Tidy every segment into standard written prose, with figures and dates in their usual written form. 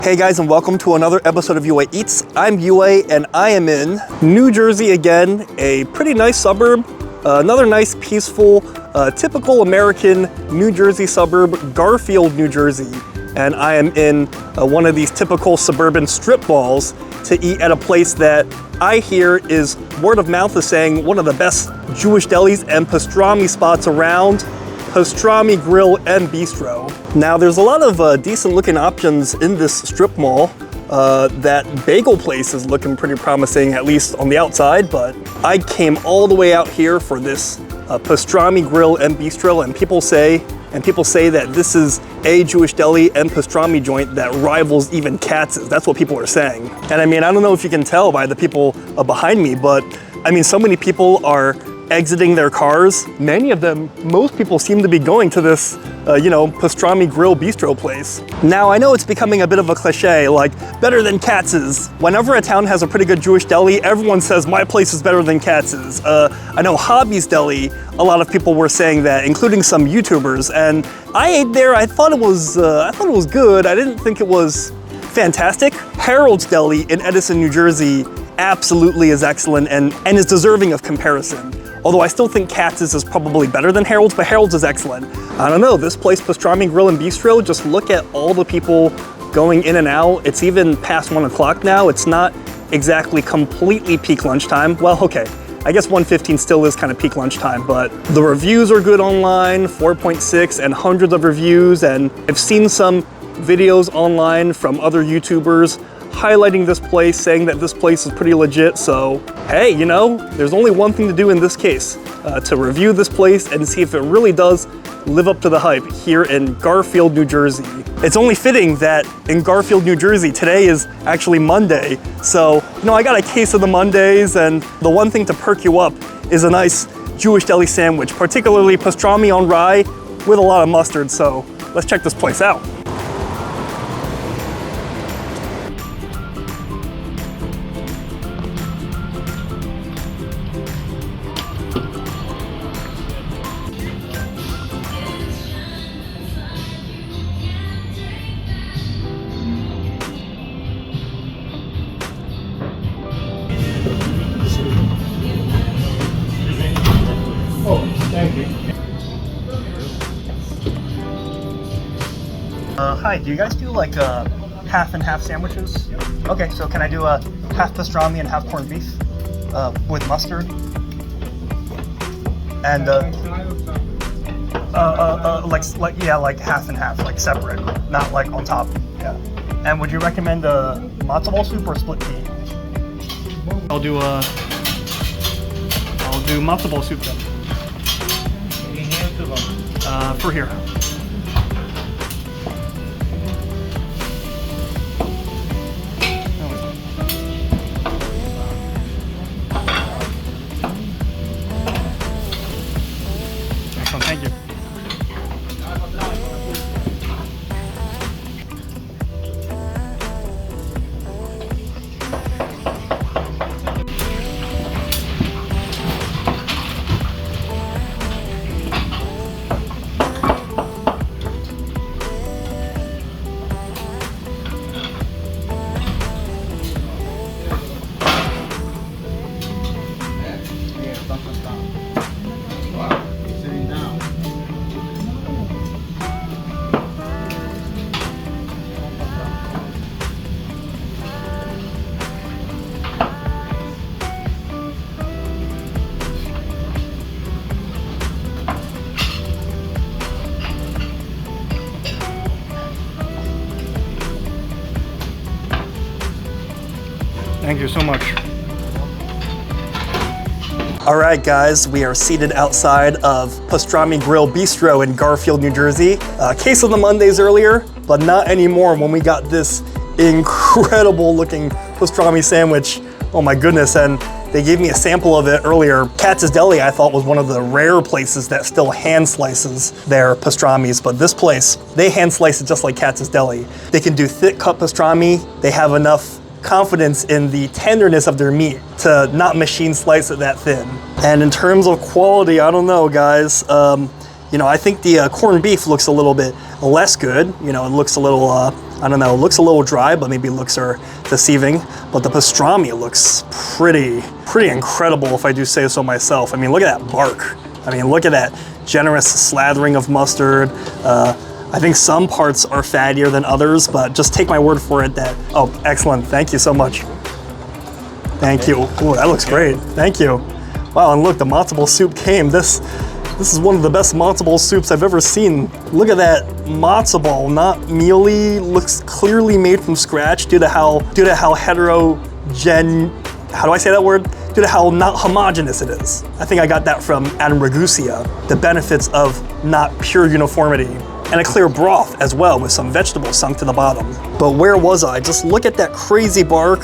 Hey guys, and welcome to another episode of UA Eats. I'm UA and I am in New Jersey again, a pretty nice suburb, another nice, peaceful, typical American New Jersey suburb, Garfield, New Jersey. And I am in one of these typical suburban strip malls to eat at a place that I hear is, word of mouth is saying, one of the best Jewish delis and pastrami spots around. Pastrami Grill and Bistro. Now there's a lot of decent looking options in this strip mall. That bagel place is looking pretty promising, at least on the outside, but I came all the way out here for this Pastrami Grill and Bistro, and people say that this is a Jewish deli and pastrami joint that rivals even Katz's. That's what people are saying. And I mean, I don't know if you can tell by the people behind me, but I mean, so many people are exiting their cars. Many of them, most people seem to be going to this, Pastrami Grill Bistro place. Now, I know it's becoming a bit of a cliche, like, better than Katz's. Whenever a town has a pretty good Jewish deli, everyone says, my place is better than Katz's. I know Hobby's Deli, a lot of people were saying that, including some YouTubers, and I ate there, I thought it was good. I didn't think it was fantastic. Harold's Deli in Edison, New Jersey, absolutely is excellent and is deserving of comparison. Although I still think Katz's is probably better than Harold's, but Harold's is excellent. I don't know, this place, Pastrami Grill and Bistro, just look at all the people going in and out. It's even past 1 o'clock now. It's not exactly completely peak lunchtime. Well, okay, I guess 1:15 still is kind of peak lunchtime, but the reviews are good online, 4.6 and hundreds of reviews, and I've seen some videos online from other YouTubers highlighting this place, saying that this place is pretty legit. So hey, there's only one thing to do in this case, to review this place and see if it really does live up to the hype here in Garfield, New Jersey. It's only fitting that in Garfield, New Jersey, today is actually Monday. So, I got a case of the Mondays, and the one thing to perk you up is a nice Jewish deli sandwich, particularly pastrami on rye with a lot of mustard. So let's check this place out. Thank you. Hi, do you guys do like half and half sandwiches? Okay, so can I do a half pastrami and half corned beef with mustard? And like half and half, like separate, not like on top. Yeah. And would you recommend a matzo ball soup or split pea? I'll do matzo ball soup then. For here. Excellent, thank you. Thank you so much. All right, guys, we are seated outside of Pastrami Grill Bistro in Garfield, New Jersey. Case of the Mondays earlier, but not anymore when we got this incredible looking pastrami sandwich. Oh my goodness, and they gave me a sample of it earlier. Katz's Deli, I thought, was one of the rare places that still hand slices their pastramis, but this place, they hand slice it just like Katz's Deli. They can do thick cut pastrami. They have enough confidence in the tenderness of their meat to not machine slice it that thin. And in terms of quality, I don't know, guys. I think the corned beef looks a little bit less good. It looks a little I don't know, it looks a little dry, but maybe looks are deceiving. But the pastrami looks pretty incredible, if I do say so myself. I mean, look at that bark. I mean, look at that generous slathering of mustard. I think some parts are fattier than others, but just take my word for it that, oh, excellent, thank you so much. Thank you. Oh, that looks great, thank you. Wow, and look, the matzo ball soup came. This is one of the best matzo ball soups I've ever seen. Look at that matzo ball, not mealy, looks clearly made from scratch due to how how do I say that word? Due to how not homogeneous it is. I think I got that from Adam Ragusia, the benefits of not pure uniformity. And a clear broth as well with some vegetables sunk to the bottom. But where was I? Just look at that crazy bark,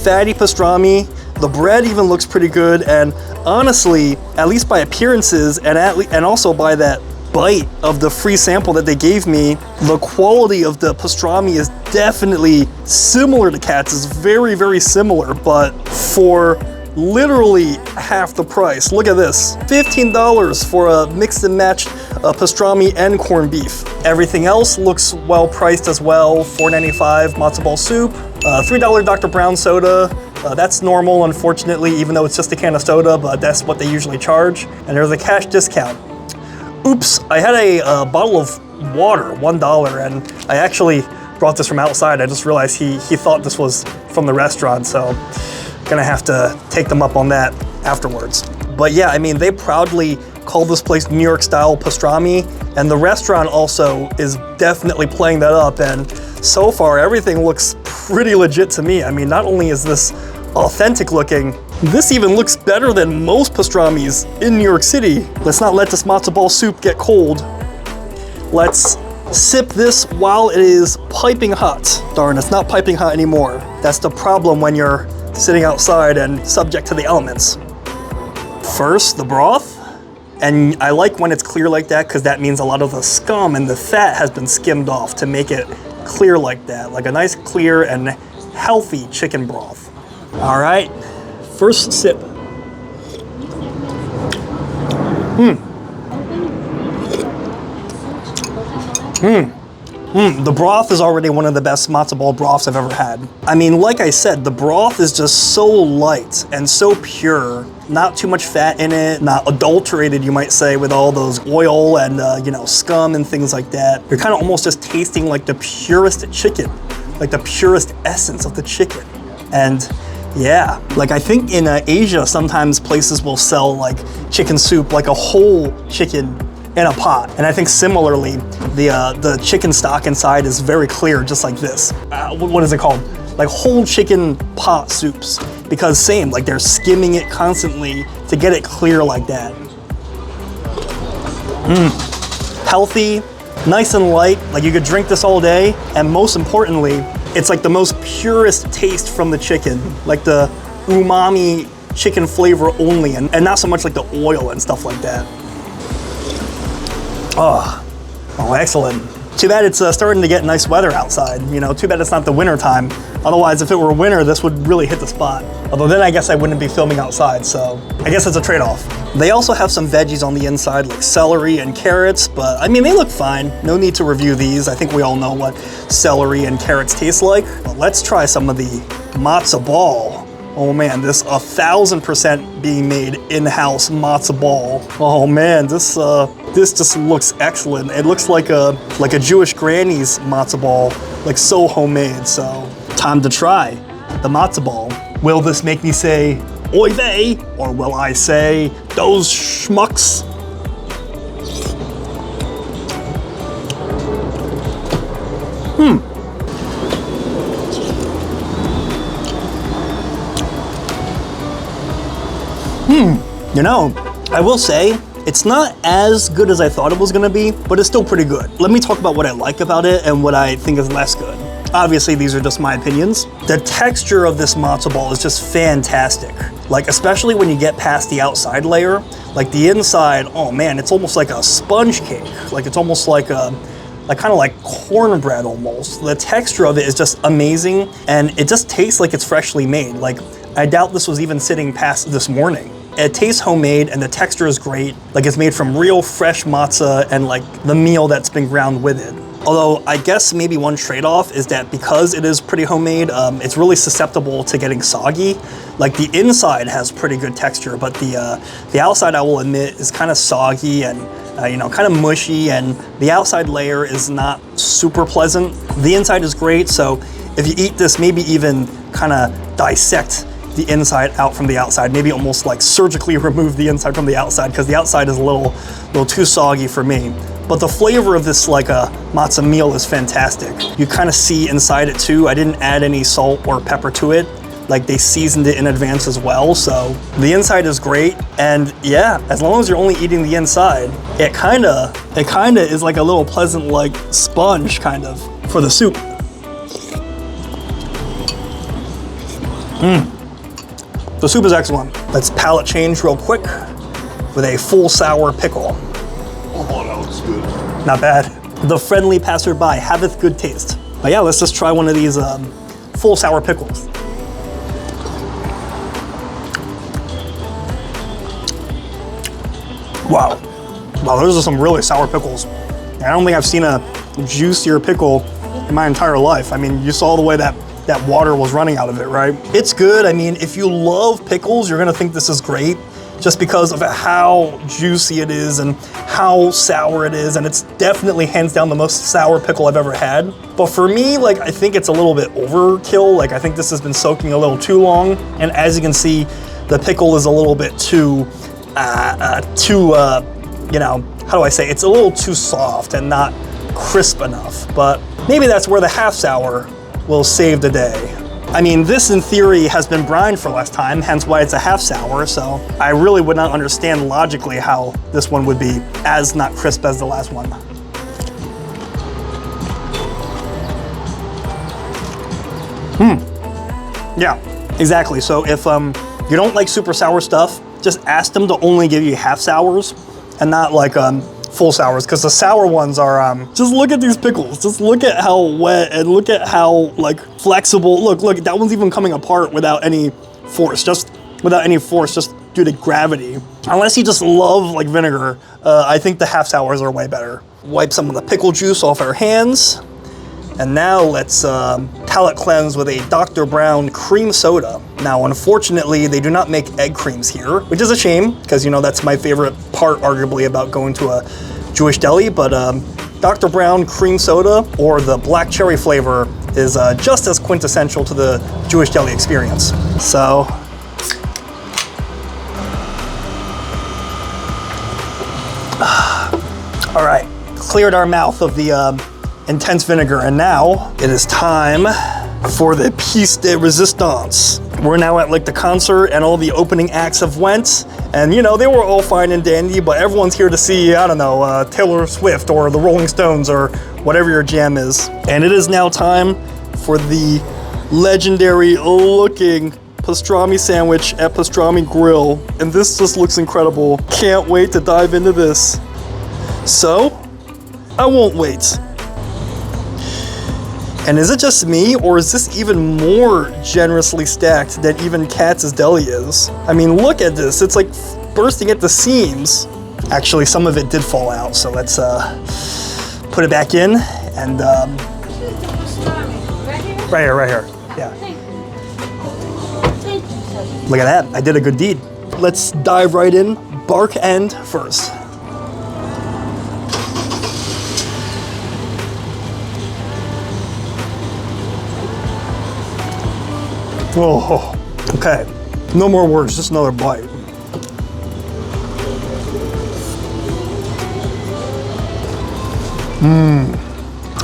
fatty pastrami. The bread even looks pretty good, and honestly, at least by appearances and also by that bite of the free sample that they gave me, the quality of the pastrami is definitely similar to Katz. It's very, very similar, but for literally half the price. Look at this, $15 for a mixed and matched pastrami and corned beef. Everything else looks well priced as well. $4.95 matzo ball soup, $3 Dr. Brown soda. That's normal, unfortunately, even though it's just a can of soda, but that's what they usually charge. And there's a cash discount. Oops, I had a bottle of water, $1, and I actually brought this from outside. I just realized he thought this was from the restaurant, so gonna have to take them up on that afterwards. But yeah, I mean, they proudly call this place New York style pastrami, and the restaurant also is definitely playing that up, and so far everything looks pretty legit to me. I mean, not only is this authentic looking, this even looks better than most pastramis in New York City. Let's not let this matzo ball soup get cold. Let's sip this while it is piping hot. Darn, it's not piping hot anymore. That's the problem when you're sitting outside and subject to the elements. First, the broth. And I like when it's clear like that because that means a lot of the scum and the fat has been skimmed off to make it clear like that, like a nice clear and healthy chicken broth. All right, first sip. The broth is already one of the best matzo ball broths I've ever had. I mean, like I said, the broth is just so light and so pure. Not too much fat in it, not adulterated, you might say, with all those oil and scum and things like that. You're kind of almost just tasting like the purest chicken, like the purest essence of the chicken. And yeah, like I think in Asia, sometimes places will sell like chicken soup, like a whole chicken in a pot. And I think similarly, the chicken stock inside is very clear, just like this. What is it called? Like whole chicken pot soups. Because same, like they're skimming it constantly to get it clear like that. Healthy, nice and light, like you could drink this all day. And most importantly, it's like the most purest taste from the chicken. Like the umami chicken flavor only, and not so much like the oil and stuff like that. Oh, excellent. Too bad it's starting to get nice weather outside. You know, too bad it's not the winter time. Otherwise, if it were winter, this would really hit the spot. Although then I guess I wouldn't be filming outside, so I guess it's a trade-off. They also have some veggies on the inside, like celery and carrots, but I mean, they look fine. No need to review these. I think we all know what celery and carrots taste like. But let's try some of the matzo ball. Oh man, this 1000% being made in-house matzo ball. Oh man, this just looks excellent. It looks like a Jewish granny's matzo ball, like so homemade. So time to try the matzo ball. Will this make me say oy vey, or will I say those schmucks? You know, I will say, it's not as good as I thought it was gonna be, but it's still pretty good. Let me talk about what I like about it and what I think is less good. Obviously, these are just my opinions. The texture of this matzo ball is just fantastic. Like, especially when you get past the outside layer, like the inside, oh man, it's almost like a sponge cake. Like it's almost like kind of like cornbread almost. The texture of it is just amazing, and it just tastes like it's freshly made. Like, I doubt this was even sitting past this morning. It tastes homemade and the texture is great. Like it's made from real fresh matzah and like the meal that's been ground with it. Although I guess maybe one trade-off is that because it is pretty homemade, it's really susceptible to getting soggy. Like the inside has pretty good texture, but the outside, I will admit, is kind of soggy and you know, kind of mushy, and the outside layer is not super pleasant. The inside is great, so if you eat this, maybe even kind of dissect the inside out from the outside, maybe almost like surgically remove the inside from the outside, because the outside is a little too soggy for me. But the flavor of this like a matzo meal is fantastic. You kind of see inside it too. I didn't add any salt or pepper to it. Like they seasoned it in advance as well. So the inside is great. And yeah, as long as you're only eating the inside, it kinda is like a little pleasant like sponge kind of for the soup. The soup is excellent. Let's palate change real quick with a full sour pickle. Oh, that looks good. Not bad. The friendly passerby haveth good taste. But yeah, let's just try one of these full sour pickles. Wow. Wow, those are some really sour pickles. I don't think I've seen a juicier pickle in my entire life. I mean, you saw the way that water was running out of it, right? It's good. I mean, if you love pickles, you're gonna think this is great just because of how juicy it is and how sour it is. And it's definitely hands down the most sour pickle I've ever had. But for me, like, I think it's a little bit overkill. Like, I think this has been soaking a little too long. And as you can see, the pickle is a little bit too, you know, how do I say? It's a little too soft and not crisp enough. But maybe that's where the half sour will save the day. I mean, this in theory has been brined for less time, hence why it's a half sour, so I really would not understand logically how this one would be as not crisp as the last one. Yeah, exactly. So if you don't like super sour stuff, just ask them to only give you half sours and not like full sours, because the sour ones are, just look at these pickles. Just look at how wet and look at how like flexible. Look, that one's even coming apart without any force, just due to gravity. Unless you just love like vinegar, I think the half sours are way better. Wipe some of the pickle juice off our hands. And now let's palate cleanse with a Dr. Brown cream soda. Now, unfortunately, they do not make egg creams here, which is a shame, because, you know, that's my favorite part, arguably, about going to a Jewish deli. But Dr. Brown cream soda, or the black cherry flavor, is just as quintessential to the Jewish deli experience. So, all right, cleared our mouth of the intense vinegar, and now it is time for the piece de resistance. We're now at like the concert and all the opening acts have went, and you know, they were all fine and dandy, but everyone's here to see, I don't know, Taylor Swift or the Rolling Stones or whatever your jam is. And it is now time for the legendary looking pastrami sandwich at Pastrami Grill, and this just looks incredible. Can't wait to dive into this. So, I won't wait. And is it just me, or is this even more generously stacked than even Katz's Deli is? I mean, look at this. It's like bursting at the seams. Actually, some of it did fall out, so let's put it back in and right here. Yeah. Look at that. I did a good deed. Let's dive right in. Bark end first. Oh, okay. No more words, just another bite.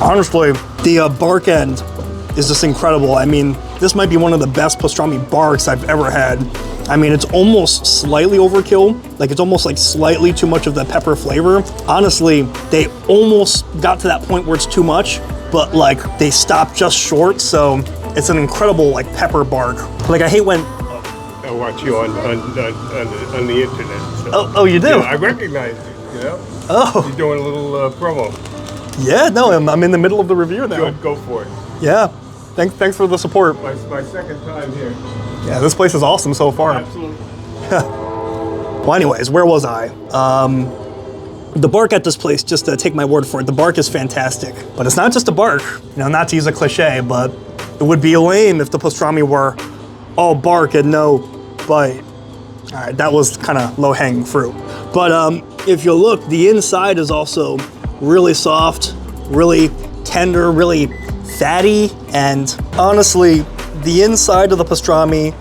Honestly, the bark end is just incredible. I mean, this might be one of the best pastrami barks I've ever had. I mean, it's almost slightly overkill. Like, it's almost like slightly too much of the pepper flavor. Honestly, they almost got to that point where it's too much, but like they stopped just short, so it's an incredible like pepper bark. Like, I hate when I watch you on the internet. So. Oh, you do? Yeah, I recognize you, you know? Oh. You're doing a little promo. Yeah, no, I'm in the middle of the review now. Go for it. Yeah, thanks for the support. My second time here. Yeah, this place is awesome so far. Absolutely. Well, anyways, where was I? The bark at this place, just to take my word for it, the bark is fantastic. But it's not just a bark, you know, not to use a cliche, but it would be lame if the pastrami were all bark and no bite. All right, that was kind of low-hanging fruit. But if you look, the inside is also really soft, really tender, really fatty, and honestly, the inside of the pastrami,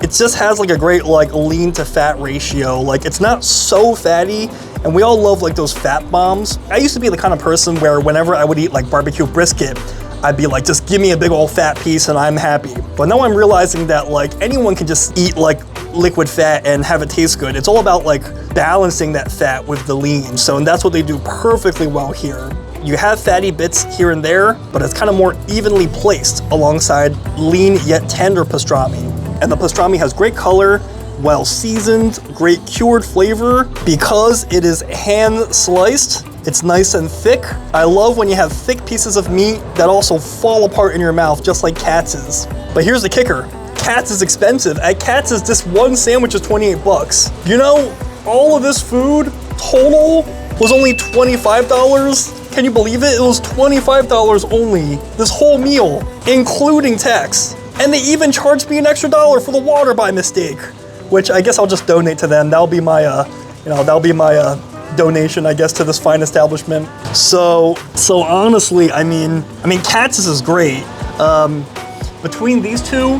it just has like a great like lean to fat ratio. Like it's not so fatty, and we all love like those fat bombs. I used to be the kind of person where whenever I would eat like barbecue brisket, I'd be like, just give me a big old fat piece and I'm happy. But now I'm realizing that like anyone can just eat like liquid fat and have it taste good. It's all about like balancing that fat with the lean. So, and that's what they do perfectly well here. You have fatty bits here and there, but it's kind of more evenly placed alongside lean yet tender pastrami. And the pastrami has great color, well seasoned, great cured flavor. Because it is hand sliced, it's nice and thick. I love when you have thick pieces of meat that also fall apart in your mouth, just like Katz's. But here's the kicker. Katz is expensive. At Katz's, this one sandwich is 28 bucks. You know, all of this food total was only $25. Can you believe it? It was $25 only. This whole meal, including tax. And they even charged me an extra $1 for the water by mistake, which I guess I'll just donate to them. That'll be my, donation, I guess, to this fine establishment. So honestly, I mean, Katz's is great. Between these two,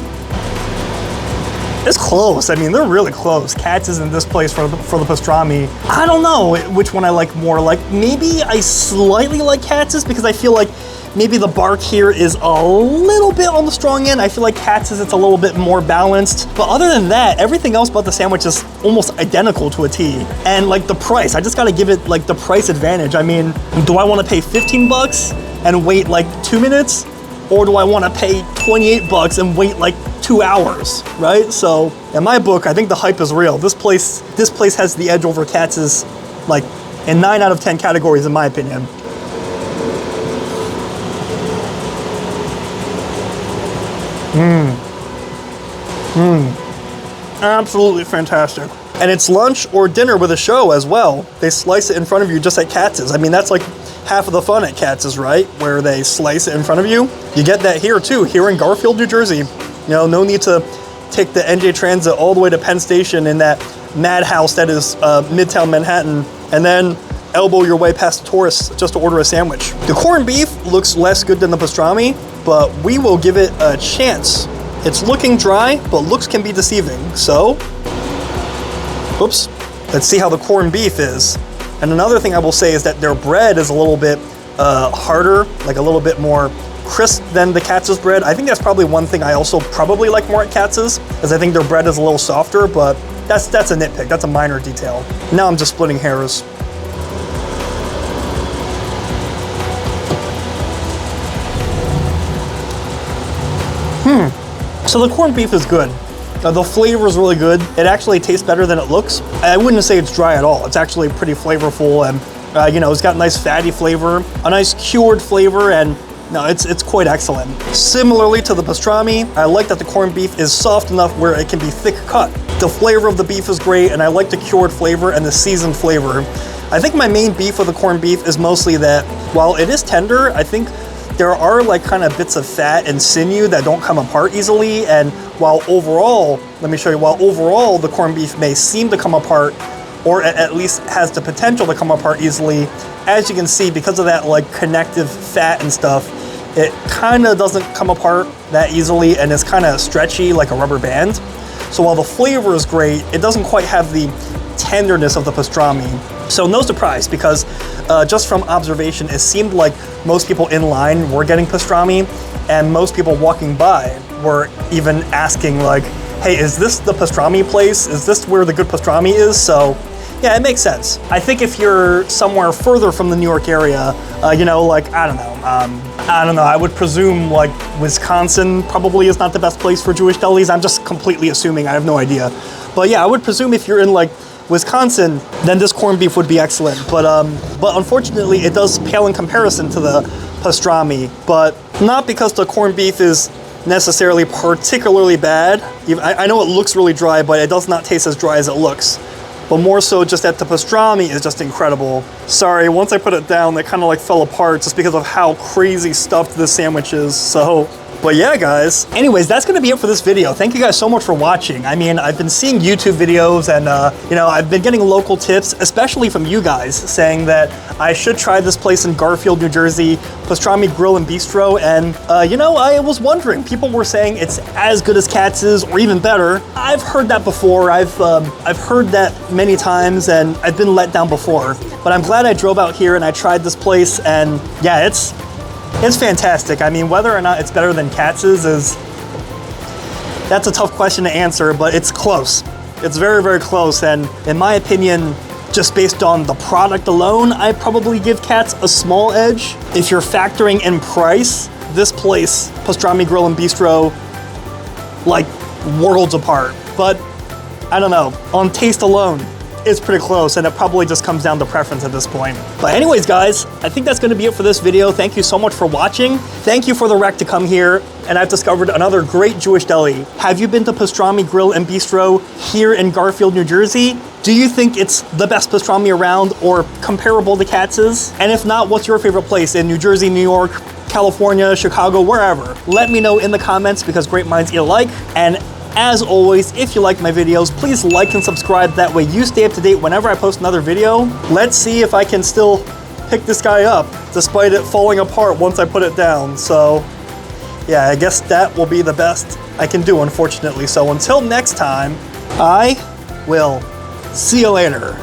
it's close. I mean, they're really close. Katz's in this place for the pastrami. I don't know which one I like more. Like maybe I slightly like Katz's because I feel like maybe the bark here is a little bit on the strong end. I feel like Katz's, it's a little bit more balanced. But other than that, everything else about the sandwich is almost identical to a T. And like the price, I just gotta give it like the price advantage. I mean, do I wanna pay 15 bucks and wait like 2 minutes? Or do I wanna pay 28 bucks and wait like 2 hours, right? So in my book, I think the hype is real. This place has the edge over Katz's, like in 9 out of 10 categories, in my opinion. Absolutely fantastic. And it's lunch or dinner with a show as well. They slice it in front of you just like Katz's. I mean, that's like half of the fun at Katz's, right? Where they slice it in front of you. You get that here too, here in Garfield, New Jersey. You know, no need to take the NJ Transit all the way to Penn Station in that madhouse that is Midtown Manhattan, and then elbow your way past the tourists just to order a sandwich. The corned beef looks less good than the pastrami, but we will give it a chance. It's looking dry, but looks can be deceiving. So, oops, let's see how the corned beef is. And another thing I will say is that their bread is a little bit harder, like a little bit more crisp than the Katz's bread. I think that's probably one thing I also probably like more at Katz's, is I think their bread is a little softer, but that's a nitpick, that's a minor detail. Now I'm just splitting hairs. So the corned beef is good. The flavor is really good. It actually tastes better than it looks. I wouldn't say it's dry at all. It's actually pretty flavorful, and you know, it's got nice fatty flavor, a nice cured flavor, and no, it's quite excellent. Similarly to the pastrami, I like that the corned beef is soft enough where it can be thick cut. The flavor of the beef is great, and I like the cured flavor and the seasoned flavor. I think my main beef with the corned beef is mostly that while it is tender, I think there are like kind of bits of fat and sinew that don't come apart easily, and while overall, let me show you, while overall the corned beef may seem to come apart, or at least has the potential to come apart easily, as you can see, because of that like connective fat and stuff, it kind of doesn't come apart that easily, and it's kind of stretchy like a rubber band. So while the flavor is great, it doesn't quite have the tenderness of the pastrami. So no surprise, because just from observation, it seemed like most people in line were getting pastrami, and most people walking by were even asking like, hey, is this the pastrami place? Is this where the good pastrami is? So yeah, it makes sense. I think if you're somewhere further from the New York area, you know, like, I don't know, I would presume like Wisconsin probably is not the best place for Jewish delis. I'm just completely assuming, I have no idea. But yeah, I would presume if you're in like Wisconsin, then this corned beef would be excellent. But unfortunately, it does pale in comparison to the pastrami, but not because the corned beef is necessarily particularly bad. I know it looks really dry, but it does not taste as dry as it looks. but more so just that the pastrami is just incredible. Sorry, once I put it down, it kind of like fell apart just because of how crazy stuffed this sandwich is, so. But yeah, guys. Anyways, that's gonna be it for this video. Thank you guys so much for watching. I mean, I've been seeing YouTube videos and, you know, I've been getting local tips, especially from you guys, saying that I should try this place in Garfield, New Jersey, Pastrami Grill and Bistro. And, you know, I was wondering, people were saying it's as good as Katz's or even better. I've heard that before. I've heard that many times and I've been let down before. But I'm glad I drove out here and I tried this place, and yeah, it's fantastic. I mean, whether or not it's better than Katz's that's a tough question to answer, but it's close. It's very, very close. And in my opinion, just based on the product alone, I probably give Katz a small edge. If you're factoring in price, this place, Pastrami Grill and Bistro, like worlds apart. But I don't know, on taste alone, it's pretty close, and it probably just comes down to preference at this point. But anyways, guys, I think that's gonna be it for this video. Thank you so much for watching. Thank you for the rec to come here, and I've discovered another great Jewish deli. Have you been to Pastrami Grill and Bistro here in Garfield, New Jersey? Do you think it's the best pastrami around or comparable to Katz's? And if not, what's your favorite place in New Jersey, New York, California, Chicago, wherever? Let me know in the comments, because great minds eat alike. And as always, if you like my videos, please like and subscribe. That way you stay up to date whenever I post another video. Let's see if I can still pick this guy up despite it falling apart once I put it down. So yeah, I guess that will be the best I can do, unfortunately. So until next time, I will see you later.